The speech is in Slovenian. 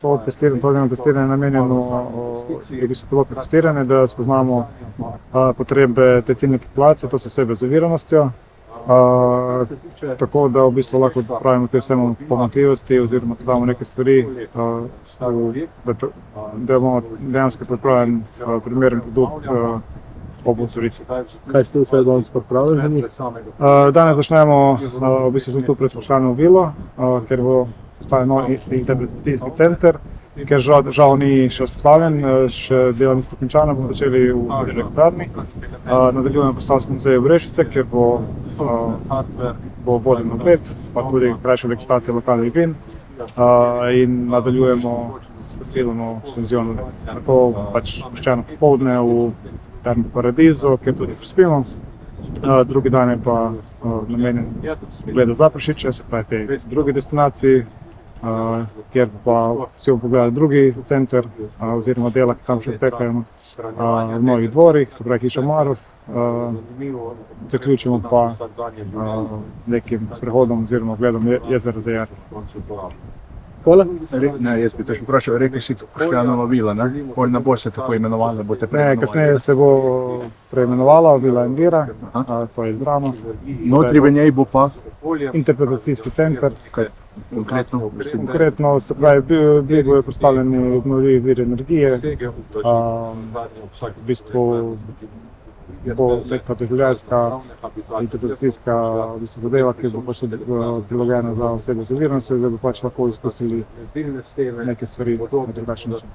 To dnevno testiranje je namenjeno pilotno testiranje, da spoznamo potrebe te ciljne populacije, to so osebe z oviranosti, tako da v bistvu lahko odpravimo te vse pomanjkljivosti oziroma da damo neke stvari, da imamo dejansko pripravljen primeren produkt ob otvoritvi. Kaj ste vse danes pripravili za njih? Danes začnemo, v bistvu smo tu pred Škošljanov vilo, ker bo postaje novi interpretacijski center, ker žal ni še vzpostavljen, še dela niso končana, bomo začeli v elektrarni. Nadaljujemo v Posavskem muzeju Brežice, kjer bo voden ogled, pa tudi krajša vegetacija lokalnih vin. In nadaljujemo s posilno penzion, nato pač spuščeno popoldne v Termi Paradizu, kjer tudi prispimo. Drugi dan je pa namenjen ogledu Zaprešića, se pravi tej drugi destinaciji, kjer pa vsi bomo pogledali drugi center oziroma dela, ki tam še potekajo v Novih dvorih, se pravi hiša Marof. Zaključimo pa nekim sprehodom oziroma ogledom jezera Zajar. Hvala. Jaz bi to še vprašal, rekli si Škošljanova vila, ne? Ne bo se tako imenovala, boste preimenovali? Ne, kasneje se bo preimenovala Vila Endira, to je izbrano. Notri v njej bo pa? Interpretacijski center. Konkretno? Konkretno, se pravi, bili bojo postavljeni obnovljivi viri energije, v bistvu bo neka doživljajska interpretacijska zadeva, ki bo pač prilagojena za osebe z oviranostjo, da bo pač lahko izkusili neke stvari na drugačen način.